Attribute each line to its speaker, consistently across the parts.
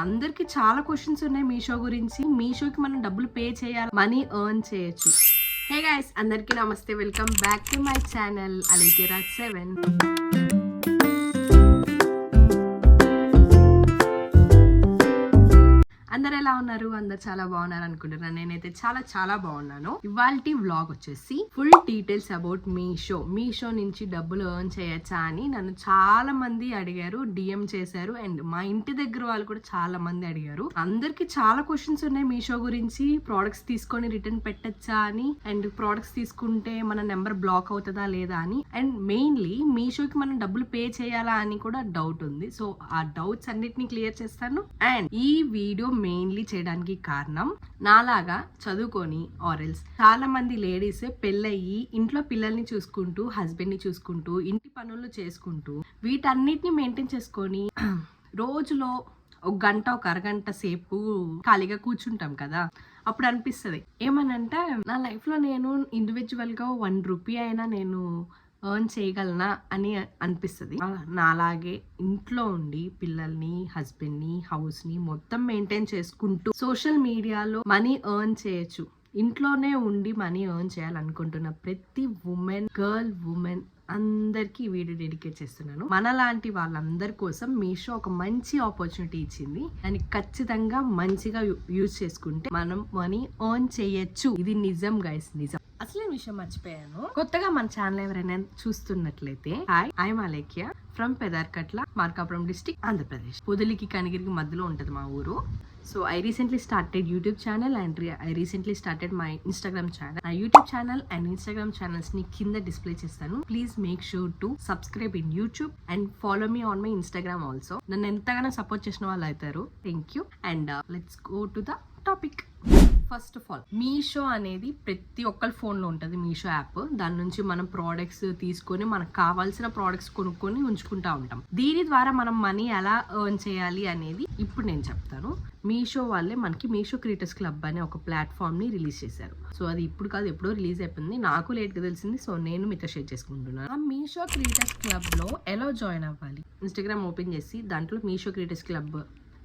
Speaker 1: అందరికి చాలా క్వశ్చన్స్ ఉన్నాయి మీషో గురించి. మీషోకి మనం డబ్బులు పే చేయాలి, మనీ ఎర్న్ చేయొచ్చు. హే గైస్, అందరికీ నమస్తే, welcome back to my channel Alekhya Raj 7. అందరు ఎలా ఉన్నారు? అందరు చాలా బాగున్నారు అనుకుంటున్నాను. నేనైతే చాలా చాలా బాగున్నాను. ఇవాల్టి వ్లాగ్ వచ్చేసి ఫుల్ డీటెయిల్స్ అబౌట్ మీషో నుంచి డబ్బులు ఎర్న్ చేయొచ్చా అని నన్ను చాలా మంది అడిగారు, డిఎం చేశారు. అండ్ మా ఇంటి దగ్గర వాళ్ళు కూడా చాలా మంది అడిగారు. అందరికి చాలా క్వశ్చన్స్ ఉన్నాయి మీషో గురించి. ప్రోడక్ట్స్ తీసుకొని రిటర్న్ పెట్టచ్చా అని, అండ్ ప్రోడక్ట్స్ తీసుకుంటే మన నెంబర్ బ్లాక్ అవుతుందా లేదా అని, అండ్ మెయిన్లీ మీషోకి మనం డబ్బులు పే చేయాలా అని కూడా డౌట్ ఉంది. సో ఆ డౌట్స్ అన్నిటిని క్లియర్ చేస్తాను. అండ్ ఈ వీడియో మెయిన్లీ చేయడానికి కారణం, నాలాగా చదువుకొని ఆరెల్స్ చాలా మంది లేడీస్ పెళ్ళయ్యి ఇంట్లో పిల్లల్ని చూసుకుంటూ, హస్బెండ్ ని చూసుకుంటూ, ఇంటి పనులు చేసుకుంటూ, వీటన్నిటిని మెయింటైన్ చేసుకొని రోజులో ఒక గంట, ఒక అరగంట సేపు ఖాళీగా కూర్చుంటాం కదా. అప్పుడు అనిపిస్తుంది ఏమనంటే, నా లైఫ్ లో నేను ఇండివిజువల్ గా 1 రూపీ అయినా నేను ఎర్న్ చేయగలనా అని అనిపిస్తుంది. నాలాగే ఇంట్లో ఉండి పిల్లల్ని, హస్బెండ్ని, హౌస్ని మొత్తం మెయింటైన్ చేసుకుంటూ సోషల్ మీడియాలో మనీ ఎర్న్ చేయొచ్చు. ఇంట్లోనే ఉండి మనీ ఎర్న్ చేయాలనుకుంటున్న ప్రతి ఉమెన్ అందరికి ఈ వీడియో డెడికేట్ చేస్తున్నాను. మనలాంటి వాళ్ళందరి కోసం మీషో ఒక మంచి ఆపర్చునిటీ ఇచ్చింది. దాన్ని ఖచ్చితంగా మంచిగా యూజ్ చేసుకుంటే మనం మనీ ఎర్న్ చేయొచ్చు. ఇది నిజం గైస్, నిజం. అసలే విషయం మర్చిపోయాను. కొత్తగా మన ఛానల్ ఎవరైనా చూస్తున్నట్లయితే, hi, I'm Alekhya from Pedarkatla, Markapuram district, Andhra Pradesh. పొదిలికి కనిగిరికి మధ్యలో ఉంటది మా ఊరు. So I recently started YouTube channel and I recently started my Instagram channel. నా YouTube channel and Instagram channels ని కింద డిస్ప్లే చేస్తాను. Please make sure to subscribe in YouTube and follow me on my Instagram also. నన్ను ఎంతగానో support చేసిన వాళ్ళు అవుతారు. Thank you. And let's go to the topic. First of all, Meesho అనేది ప్రతి ఒక్కరి ఫోన్లో ఉంటుంది. మీషో యాప్. దాని నుంచి మనం ప్రోడక్ట్స్ తీసుకొని మనకు కావాల్సిన ప్రోడక్ట్స్ కొనుక్కొని ఉంచుకుంటా ఉంటాం. దీని ద్వారా మనం మనీ ఎలా ఎర్న్ చేయాలి అనేది ఇప్పుడు నేను చెప్తాను. మీషో వాళ్ళే మనకి మీషో క్రియేటర్స్ క్లబ్ అనే ఒక ప్లాట్ఫామ్ ని రిలీజ్ చేశారు. సో అది ఇప్పుడు కాదు, ఎప్పుడో రిలీజ్ అయిపోయింది. నాకు లేట్గా తెలిసింది. సో నేను మీతో షేర్ చేసుకుంటున్నాను. ఆ మీషో క్రియేటర్స్ క్లబ్ లో ఎలా జాయిన్ అవ్వాలి? ఇన్స్టాగ్రామ్ ఓపెన్ చేసి దాంట్లో మీషో క్రియేటర్స్ క్లబ్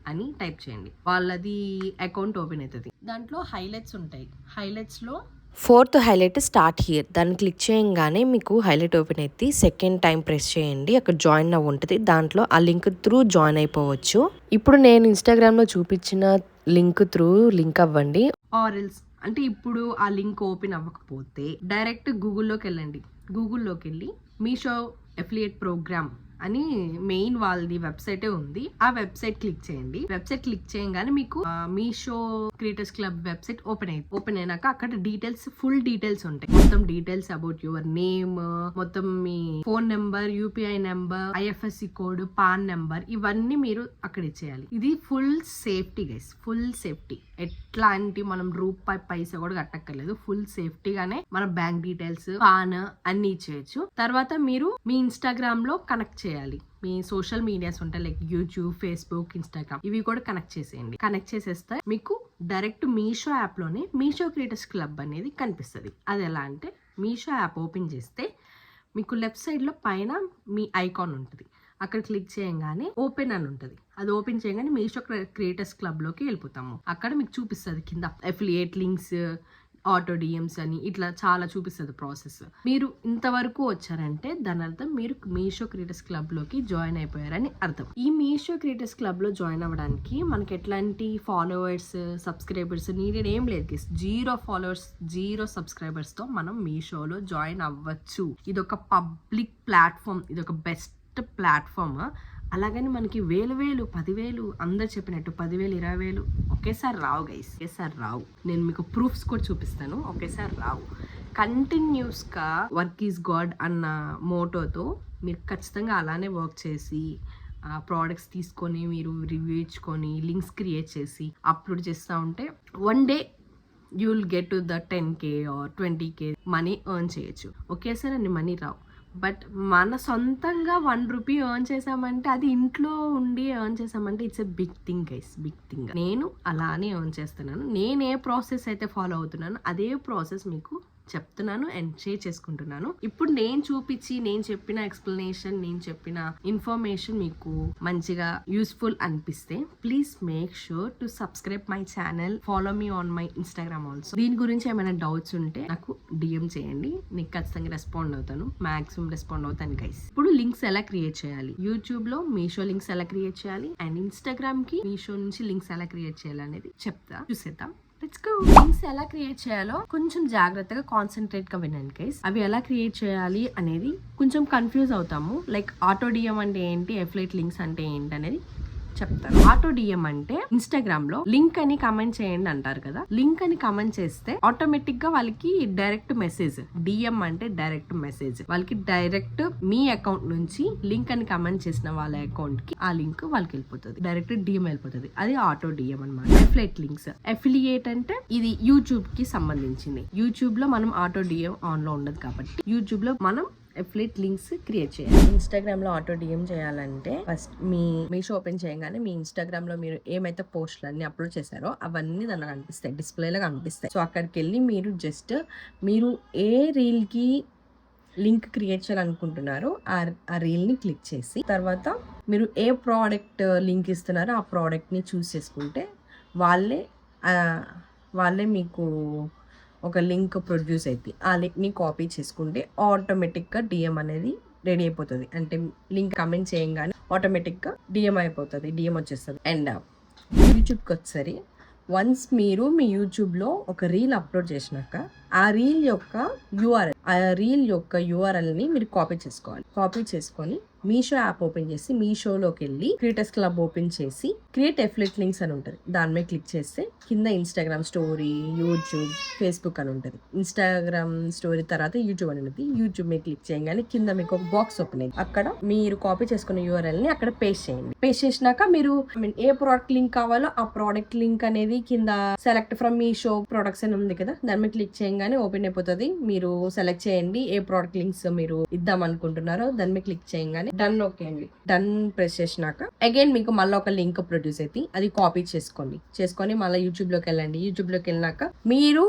Speaker 1: అని టైప్ చేయండి. వాళ్ళది అకౌంట్ ఓపెన్ అవుతుంది. దాంట్లో హైలైట్స్ ఉంటాయి. హైలైట్స్ లో
Speaker 2: 4th హైలైట్ స్టార్ట్ హియర్, దాన్ని క్లిక్ చేయగానే మీకు హైలైట్ ఓపెన్ అయితే సెకండ్ టైం ప్రెస్ చేయండి. అక్కడ జాయిన్ అవ్వ ఉంటుంది. దాంట్లో ఆ లింక్ త్రూ జాయిన్ అయిపోవచ్చు. ఇప్పుడు నేను ఇన్స్టాగ్రామ్లో చూపించిన లింక్ త్రూ లింక్ అవ్వండి.
Speaker 1: ఆరెల్స్ అంటే ఇప్పుడు ఆ లింక్ ఓపెన్ అవ్వకపోతే డైరెక్ట్ గూగుల్లోకి వెళ్ళండి. గూగుల్లోకి వెళ్ళి మీషో ఎఫిలియేట్ ప్రోగ్రామ్ అని మెయిన్ వాళ్ళది వెబ్సైటే ఉంది. ఆ వెబ్సైట్ క్లిక్ చేయండి. వెబ్సైట్ క్లిక్ చేయగానే మీకు Meesho creators club website open అయినాక అక్కడ డీటెయిల్స్, ఫుల్ డీటెయిల్స్ ఉంటాయి. మొత్తం డీటెయిల్స్ అబౌట్ యువర్ నేమ్, మొత్తం మీ phone number, UPI number, IFSC code, PAN number, ఇవన్నీ మీరు అక్కడ ఇచ్చేయాలి. ఇది full safety guys, full safety. ఎట్లాంటి మనం రూపాయి పైసా కూడా కట్టక్కర్లేదు. ఫుల్ సేఫ్టీగానే మన బ్యాంక్ డీటెయిల్స్, పాన్ అన్ని ఇచ్చేయచ్చు. తర్వాత మీరు మీ ఇన్స్టాగ్రామ్ లో కనెక్ట్ చేయాలి. మీ సోషల్ మీడియాస్ ఉంటాయి, లైక్ యూట్యూబ్, ఫేస్బుక్, ఇన్స్టాగ్రామ్, ఇవి కూడా కనెక్ట్ చేసేయండి. కనెక్ట్ చేసేస్తే మీకు డైరెక్ట్ మీషో యాప్ లోనే మీషో క్రియేటర్స్ క్లబ్ అనేది కనిపిస్తుంది. అది ఎలా అంటే, మీషో యాప్ ఓపెన్ చేస్తే మీకు లెఫ్ట్ సైడ్ లో పైన మీ ఐకాన్ ఉంటుంది. అక్కడ క్లిక్ చేయగానే ఓపెన్ అని ఉంటుంది. అది ఓపెన్ చేయగానే మీషో క్రియేటర్స్ క్లబ్ లోకి వెళ్ళిపోతాము. అక్కడ మీకు చూపిస్తుంది కింద ఎఫిలియేట్ లింక్స్, ఆటో డిఎమ్స్ అని ఇట్లా చాలా చూపిస్తుంది ప్రాసెస్. మీరు ఇంతవరకు వచ్చారంటే దాని అర్థం మీరు మీషో క్రియేటర్స్ క్లబ్ లోకి జాయిన్ అయిపోయారని అర్థం. ఈ మీషో క్రియేటర్స్ క్లబ్ లో జాయిన్ అవ్వడానికి మనకి ఎట్లాంటి ఫాలోవర్స్, సబ్స్క్రైబర్స్ నీడెడ్ ఏం లేదు. 0 ఫాలోవర్స్, 0 సబ్స్క్రైబర్స్ తో మనం మీషోలో జాయిన్ అవ్వచ్చు. ఇది ఒక పబ్లిక్ ప్లాట్ఫామ్, ఇది ఒక బెస్ట్ ప్లాట్ఫామ్. అలాగని మనకి 1000, 10,000 అందరు చెప్పినట్టు 10,000, 20,000 ఒకేసారి రావు గైస్, ఒకేసారి రావు. నేను మీకు ప్రూఫ్స్ కూడా చూపిస్తాను. ఒకేసారి రావు. కంటిన్యూస్గా వర్క్ ఈజ్ గాడ్ అన్న మోటోతో మీరు ఖచ్చితంగా అలానే వర్క్ చేసి ప్రోడక్ట్స్ తీసుకొని మీరు రివ్యూ ఇచ్చుకొని లింక్స్ క్రియేట్ చేసి అప్లోడ్ చేస్తూ ఉంటే one day you will get to the 10K or 20K money earn చేయొచ్చు. ఒకేసారి అన్ని మనీ రావు. బట్ మన సొంతంగా 1 రూపీ ఎర్న్ చేసామంటే, అది ఇంట్లో ఉండి ఎర్న్ చేసామంటే it's a big thing guys, big thing. నేను అలానే ఎర్న్ చేస్తున్నాను. నేను ఏ ప్రాసెస్ అయితే ఫాలో అవుతున్నానో అదే ప్రాసెస్ మీకు చెప్తున్నాను అండ్ షేర్ చేసుకుంటున్నాను. ఇప్పుడు నేను చూపించి నేను చెప్పిన ఎక్స్ప్లెనేషన్, నేను చెప్పిన ఇన్ఫర్మేషన్ మీకు మంచిగా యూస్ఫుల్ అనిపిస్తే please make sure to subscribe my channel, follow me on my Instagram also. దీని గురించి ఏమైనా డౌట్స్ ఉంటే నాకు డిఎం చేయండి, నీకు ఖచ్చితంగా రెస్పాండ్ అవుతాను, మాక్సిమం రెస్పాండ్ అవుతాను గైస్. ఇప్పుడు లింక్స్ ఎలా క్రియేట్ చేయాలి, యూట్యూబ్ లో మీషో లింక్స్ ఎలా క్రియేట్ చేయాలి అండ్ ఇన్స్టాగ్రామ్ కి మీషో నుంచి లింక్స్ ఎలా క్రియేట్ చేయాలి అనేది చెప్తా, చూసేద్దాం. లింక్స్ ఎలా క్రియేట్ చేయాలో కొంచెం జాగ్రత్తగా కాన్సన్ట్రేట్ గా వినండి గైస్. అవి ఎలా క్రియేట్ చేయాలి అనేది కొంచెం కన్ఫ్యూజ్ అవుతాము. లైక్ ఆటో డిఎం అంటే ఏంటి, ఎఫ్లైట్ లింక్స్ అంటే ఏంటి అనేది చెప్తారు. ఆటో డిఎం అంటే ఇన్స్టాగ్రామ్ లో లింక్ అని కమెంట్ చేయండి అంటారు కదా, లింక్ అని కమెంట్ చేస్తే ఆటోమేటిక్ గా వాళ్ళకి డైరెక్ట్ మెసేజ్, డిఎం అంటే డైరెక్ట్ మెసేజ్, వాళ్ళకి డైరెక్ట్ మీ అకౌంట్ నుంచి లింక్ అని కమెంట్ చేసిన వాళ్ళ అకౌంట్ కి ఆ లింక్ వాళ్ళకి వెళ్ళిపోతుంది, డైరెక్ట్ డిఎం వెళ్ళిపోతుంది. అది ఆటో డిఎం అనమాట. ఎఫ్లైట్ లింక్స్, ఎఫిలియేట్ అంటే ఇది యూట్యూబ్ కి సంబంధించింది. యూట్యూబ్ లో మనం ఆటో డిఎం ఆన్ లో ఉండదు కాబట్టి యూట్యూబ్ లో మనం ఎఫ్లైట్ లింక్స్ క్రియేట్ చేయాలి. ఇన్స్టాగ్రామ్ లో ఆటో డిఎం చేయాలంటే ఫస్ట్ మీషో ఓపెన్ చేయగానే మీ ఇన్స్టాగ్రామ్ లో మీరు ఏమైతే పోస్టులు అన్ని అప్లోడ్ చేశారో అవన్నీ దానిలో కనిపిస్తాయి, డిస్ప్లేలో కనిపిస్తాయి. సో అక్కడికి వెళ్ళి మీరు జస్ట్ మీరు ఏ రీల్ కి లింక్ క్రియేట్ చేయాలనుకుంటున్నారో ఆ రీల్ ని క్లిక్ చేసి తర్వాత మీరు ఏ ప్రోడక్ట్ లింక్ ఇస్తున్నారో ఆ ప్రోడక్ట్ ని చూస్ చేసుకుంటే వాళ్ళే మీకు ఒక లింక్ ప్రొడ్యూస్ అవుతుంది. ఆ లింక్ని కాపీ చేసుకుంటే ఆటోమేటిక్గా డిఎం అనేది రెడీ అయిపోతుంది. అంటే లింక్ కమెంట్ చేయంగానే ఆటోమేటిక్గా డిఎం అయిపోతుంది, డిఎం వచ్చేస్తుంది. అండ్ యూట్యూబ్కి వచ్చేసరి వన్స్ మీరు మీ యూట్యూబ్లో ఒక రీల్ అప్లోడ్ చేసినాక ఆ రీల్ యొక్క యూఆర్ఎల్ని మీరు కాపీ చేసుకోవాలి. కాపీ చేసుకొని మీషో యాప్ ఓపెన్ చేసి మీషోలోకి వెళ్ళి క్రియేటర్స్ క్లబ్ ఓపెన్ చేసి క్రియేట్ ఎఫ్లైట్ లింక్స్ అని ఉంటుంది, దాని మీద క్లిక్ చేస్తే కింద ఇన్స్టాగ్రామ్ స్టోరీ, యూట్యూబ్, ఫేస్బుక్ అని ఉంటుంది. ఇన్స్టాగ్రామ్ స్టోరీ తర్వాత యూట్యూబ్ అని ఉంటుంది. యూట్యూబ్ మీద క్లిక్ చేయగానే కింద మీకు ఒక బాక్స్ ఓపెన్ అయింది. అక్కడ మీరు కాపీ చేసుకున్న యూఆర్ఎల్ ని అక్కడ పేస్ట్ చేయండి. పేస్ట్ చేసినాక మీరు ఏ ప్రోడక్ట్ లింక్ కావాలో ఆ ప్రోడక్ట్ లింక్ అనేది కింద సెలెక్ట్ ఫ్రమ్ మీషో ప్రొడక్ట్స్ అని ఉంది కదా, దాని మీద క్లిక్ చేయగానే ఓపెన్ అయిపోతుంది. మీరు సెలెక్ట్ చేయండి ఏ ప్రోడక్ట్ లింక్స్ మీరు ఇద్దాం అనుకుంటున్నారో, దాని మీద క్లిక్ చేయగానే డన్ నొక్కండి. డన్ ప్రెస్ చేసినాక అగైన్ మీకు మళ్ళీ ఒక లింక్ ప్రొడ్యూస్ అయితే అది కాపీ చేసుకొని మళ్ళీ యూట్యూబ్ లోకి వెళ్ళండి. యూట్యూబ్ లోకి వెళ్ళినాక మీరు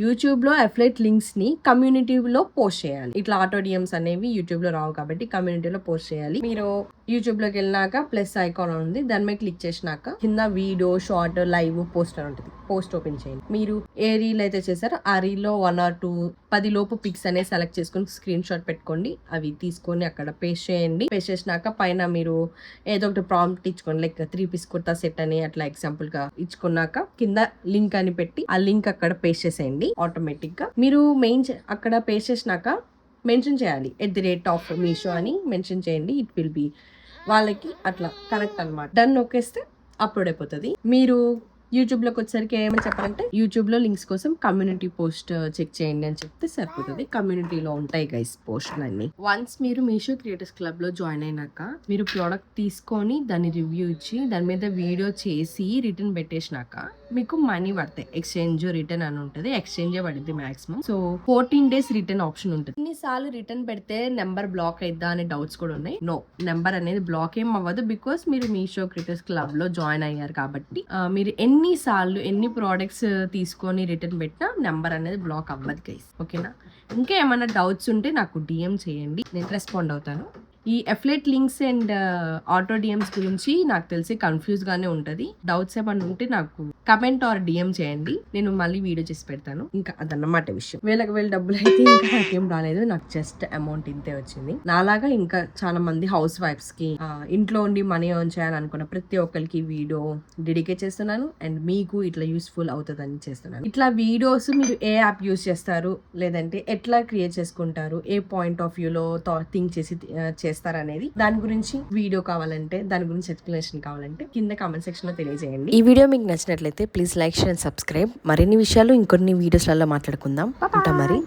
Speaker 1: యూట్యూబ్ లో ఎఫ్లైట్ లింక్స్ ని కమ్యూనిటీలో పోస్ట్ చేయాలి. ఇట్లా ఆటో డిఎమ్స్ అనేవి యూట్యూబ్ లో రావు కాబట్టి కమ్యూనిటీలో పోస్ట్ చేయాలి. మీరు యూట్యూబ్ లోకి వెళ్ళినాక ప్లస్ ఐకాన్ ఉంది, దాని మీద క్లిక్ చేసినాక కింద వీడియో, షార్ట్, లైవ్, పోస్ట్ అని ఉంటుంది. పోస్ట్ ఓపెన్ చేయండి. మీరు ఏ రీల్ అయితే చేశారో ఆ రీల్ లో 1 or 2 10 లోపు పిక్స్ అనేది సెలెక్ట్ చేసుకొని స్క్రీన్ షాట్ పెట్టుకోండి. అవి తీసుకొని అక్కడ పేస్ట్ చేయండి. పేస్ట్ చేసినాక పైన మీరు ఏదో ఒకటి ప్రాంప్ట్ ఇచ్చుకోండి, లైక్ 3-piece కుర్తా సెట్ అని అట్లా ఎగ్జాంపుల్ గా ఇచ్చుకున్నాక కింద లింక్ అని పెట్టి ఆ లింక్ అక్కడ పేస్ట్ చేసేయండి. ఆటోమేటిక్ గా మీరు అక్కడ పేస్ట్ చేసినాక మెన్షన్ చేయాలి @మీషో అని మెన్షన్ చేయండి. ఇట్ విల్ బి వాళ్ళకి అట్లా కనెక్ట్ అన్నమాట. డన్ నొక్కేస్తే అప్లోడ్ అయిపోతుంది. మీరు యూట్యూబ్ లోకి వచ్చేసరికి ఏమని చెప్పాలంటే యూట్యూబ్ లో లింక్స్ కోసం కమ్యూనిటీ పోస్ట్ చెక్ చేయండి అని చెప్తే సరిపోతుంది. కమ్యూనిటీలో ఉంటాయి గైస్ పోస్టులు అన్ని. వన్స్ మీరు మీషో క్రియేటర్స్ క్లబ్ లో జాయిన్ అయినాక మీరు ప్రోడక్ట్ తీసుకొని దాన్ని రివ్యూ ఇచ్చి దాని మీద వీడియో చేసి రిటర్న్ పెట్టేసినాక మీకు మనీ పడతాయి. ఎక్స్చేంజ్ రిటర్న్ అని ఉంటుంది, ఎక్స్చేంజ్ పడుద్ది maximum. So 14 days return option ఉంటుంది. ఎన్నిసార్లు రిటర్న్ పెడితే నెంబర్ బ్లాక్ అయిద్దా అనే డౌట్స్ కూడా ఉన్నాయి. నో, నెంబర్ అనేది బ్లాక్ ఏం అవ్వదు, బికాస్ మీరు మీషో క్రియేటర్స్ క్లబ్ లో జాయిన్ అయ్యారు కాబట్టి మీరు ఎన్నిసార్లు ఎన్ని ప్రోడక్ట్స్ తీసుకొని రిటర్న్ పెట్టినా నెంబర్ అనేది బ్లాక్ అవ్వదు గైస్. ఓకేనా? ఇంకా ఏమైనా డౌట్స్ ఉంటే నాకు డిఎం చేయండి, నేను రెస్పాండ్ అవుతాను. ఈ ఎఫ్లైట్ లింక్స్ అండ్ ఆటో డిఎమ్స్ గురించి నాకు తెలిసి కన్ఫ్యూజ్ గానే ఉంటది. డౌట్స్ ఏమన్నా ఉంటే నాకు కమెంట్ ఆర్ డిఎం చేయండి, నేను మళ్ళీ వీడియో చేసి పెడతాను. ఇంకా అదన్నమాట విషయం. వేల డబ్బులు అయితే ఇంకా నాకేం రాలేదు, నాకు జస్ట్ అమౌంట్ ఇంతే వచ్చింది. నాలాగా ఇంకా చాలా మంది హౌస్ వైఫ్స్ కి ఇంట్లో ఉండి మనీ ఎర్న్ చేయాలనుకున్న ప్రతి ఒక్కరికి వీడియో డెడికేట్ చేస్తున్నాను. అండ్ మీకు ఇట్లా యూస్ఫుల్ అవుతుందని చేస్తున్నాను. ఇట్లా వీడియోస్ మీరు ఏ యాప్ యూస్ చేస్తారు, లేదంటే ఎట్లా క్రియేట్ చేసుకుంటారు, ఏ పాయింట్ ఆఫ్ వ్యూలో థింక్ చేసి చేస్తారనేది, దాని గురించి వీడియో కావాలంటే, దాని గురించి ఎక్స్ప్లెనేషన్ కావాలంటే కింద కామెంట్ సెక్షన్ లో తెలియజేయండి.
Speaker 2: ఈ వీడియో మీకు నచ్చినట్లయితే please like, share and subscribe. మరిన్ని విషయాలు ఇంకొన్ని వీడియోస్లలో మాట్లాడుకుందాం. ఉంటా మరి.